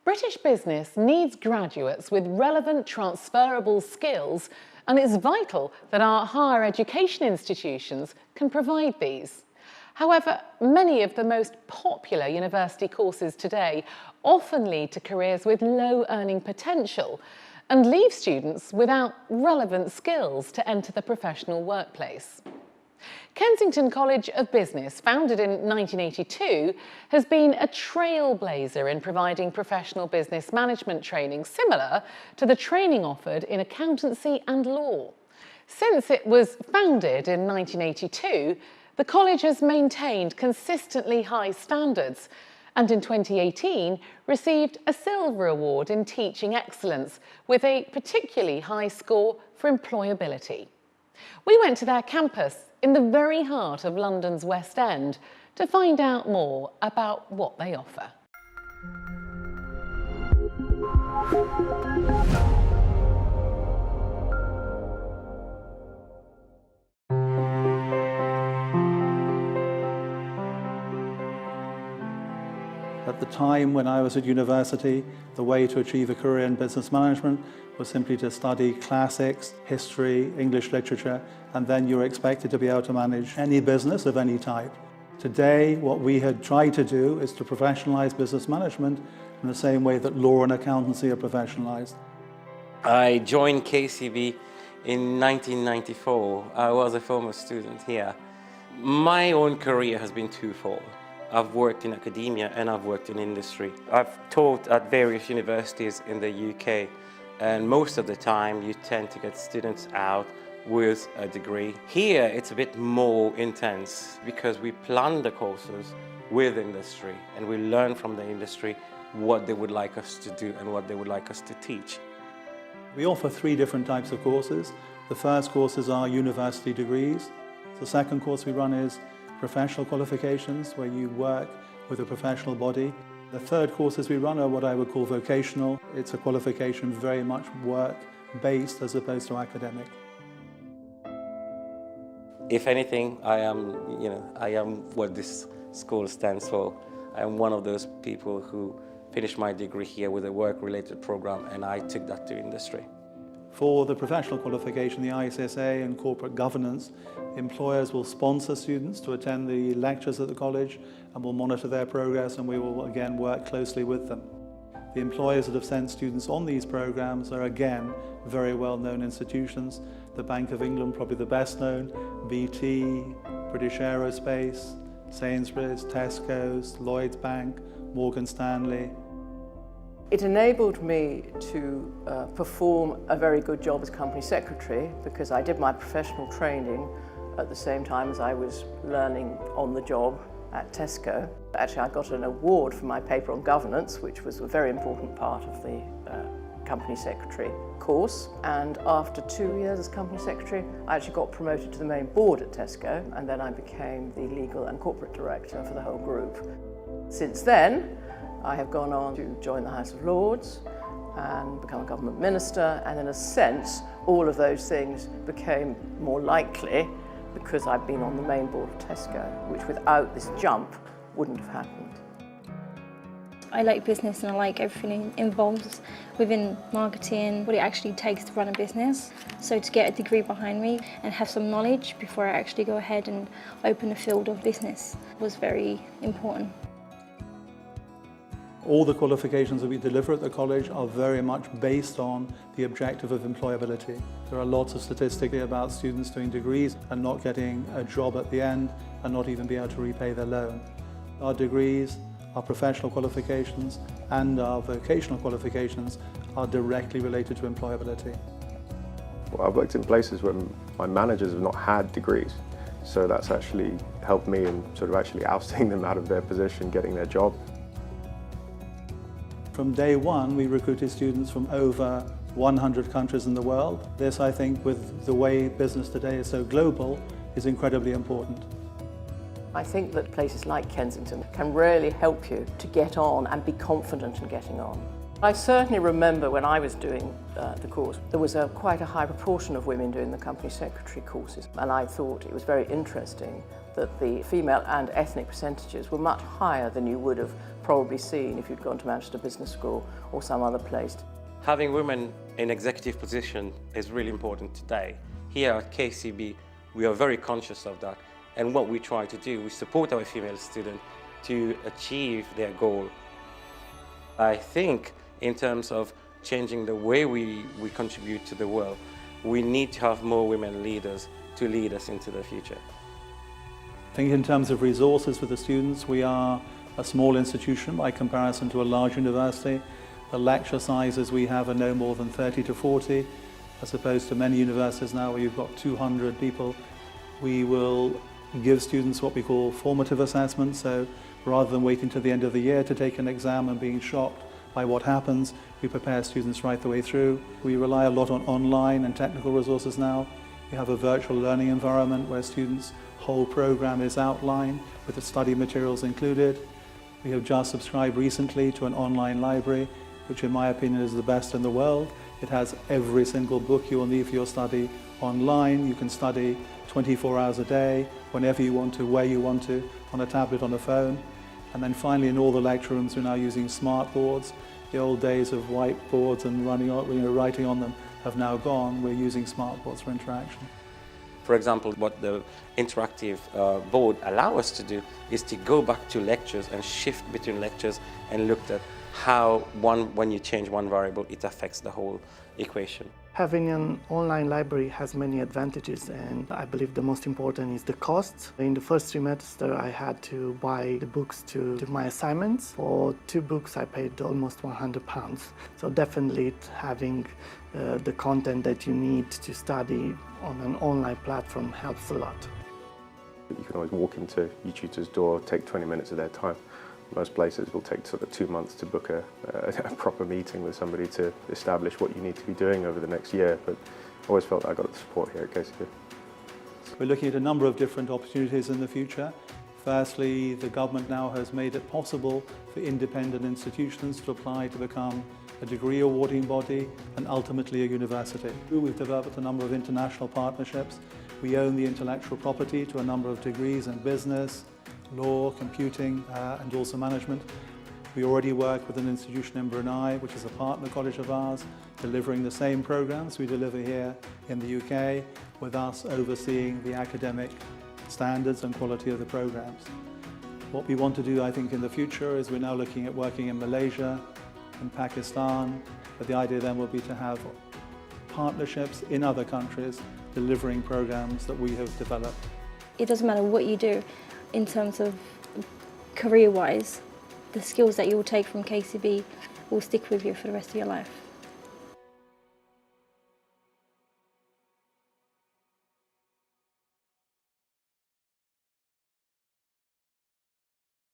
British business needs graduates with relevant transferable skills, and it's vital that our higher education institutions can provide these. However, many of the most popular university courses today often lead to careers with low earning potential and leave students without relevant skills to enter the professional workplace. Kensington College of Business, founded in 1982, has been a trailblazer in providing professional business management training similar to the training offered in accountancy and law. Since it was founded in 1982, the college has maintained consistently high standards and in 2018 received a Silver Award in Teaching Excellence with a particularly high score for employability. We went to their campus in the very heart of London's West End to find out more about what they offer. At the time when I was at university, the way to achieve a career in business management was simply to study classics, history, English literature, and then you were expected to be able to manage any business of any type. Today, what we had tried to do is to professionalize business management in the same way that law and accountancy are professionalized. I joined KCB in 1994. I was a former student here. My own career has been twofold. I've worked in academia and I've worked in industry. I've taught at various universities in the UK, and most of the time you tend to get students out with a degree. Here it's a bit more intense because we plan the courses with industry and we learn from the industry what they would like us to do and what they would like us to teach. We offer 3 different types of courses. The first courses are university degrees. The second course we run is professional qualifications, where you work with a professional body. The third courses we run are what I would call vocational. It's a qualification very much work-based as opposed to academic. If anything, I am what this school stands for. I am one of those people who finished my degree here with a work-related program, and I took that to industry. For the professional qualification, the ICSA and corporate governance, employers will sponsor students to attend the lectures at the college and will monitor their progress, and we will again work closely with them. The employers that have sent students on these programs are again very well-known institutions. The Bank of England, probably the best known, BT, British Aerospace, Sainsbury's, Tesco's, Lloyds Bank, Morgan Stanley. It enabled me to perform a very good job as company secretary because I did my professional training at the same time as I was learning on the job at Tesco. Actually, I got an award for my paper on governance, which was a very important part of the company secretary course. And after 2 years as company secretary, I actually got promoted to the main board at Tesco, and then I became the legal and corporate director for the whole group. Since then, I have gone on to join the House of Lords and become a government minister, and in a sense, all of those things became more likely because I've been on the main board of Tesco, which without this jump wouldn't have happened. I like business and I like everything it involves within marketing, what it actually takes to run a business. So to get a degree behind me and have some knowledge before I actually go ahead and open a field of business was very important. All the qualifications that we deliver at the college are very much based on the objective of employability. There are lots of statistics about students doing degrees and not getting a job at the end and not even being able to repay their loan. Our degrees, our professional qualifications and our vocational qualifications are directly related to employability. Well, I've worked in places where my managers have not had degrees, so that's actually helped me in sort of actually ousting them out of their position, getting their job. From day one, we recruited students from over 100 countries in the world. This, I think, with the way business today is so global, is incredibly important. I think that places like Kensington can really help you to get on and be confident in getting on. I certainly remember when I was doing the course, there was quite a high proportion of women doing the company secretary courses, and I thought it was very interesting that the female and ethnic percentages were much higher than you would have probably seen if you'd gone to Manchester Business School or some other place. Having women in executive position is really important today. Here at KCB, we are very conscious of that, and what we try to do, we support our female students to achieve their goal. I think in terms of changing the way we contribute to the world, we need to have more women leaders to lead us into the future. I think in terms of resources for the students, we are a small institution by comparison to a large university. The lecture sizes we have are no more than 30 to 40, as opposed to many universities now where you've got 200 people. We will give students what we call formative assessments, so rather than waiting to the end of the year to take an exam and being shocked by what happens, we prepare students right the way through. We rely a lot on online and technical resources now. We have a virtual learning environment where students' whole program is outlined with the study materials included. We have just subscribed recently to an online library, which in my opinion is the best in the world. It has every single book you will need for your study online. You can study 24 hours a day, whenever you want to, where you want to, on a tablet, on a phone. And then finally, in all the lecture rooms, we're now using smart boards. The old days of whiteboards and writing on them have now gone. We're using smart boards for interaction. For example, what the interactive board allows us to do is to go back to lectures and shift between lectures and look at how when you change one variable, it affects the whole equation. Having an online library has many advantages, and I believe the most important is the cost. In the first trimester, I had to buy the books to do my assignments. For 2 books, I paid almost £100. So definitely having the content that you need to study on an online platform helps a lot. You can always walk into your tutor's door, take 20 minutes of their time. Most places will take sort of 2 months to book a proper meeting with somebody to establish what you need to be doing over the next year, but I always felt I got the support here at KCB. We're looking at a number of different opportunities in the future. Firstly, the government now has made it possible for independent institutions to apply to become a degree awarding body and ultimately a university. We've developed a number of international partnerships. We own the intellectual property to a number of degrees in business, law, computing, and also management. We already work with an institution in Brunei, which is a partner college of ours, delivering the same programs we deliver here in the UK, with us overseeing the academic standards and quality of the programs. What we want to do, I think, in the future is we're now looking at working in Malaysia and Pakistan, but the idea then will be to have partnerships in other countries delivering programs that we have developed. It doesn't matter what you do in terms of career-wise, the skills that you will take from KCB will stick with you for the rest of your life.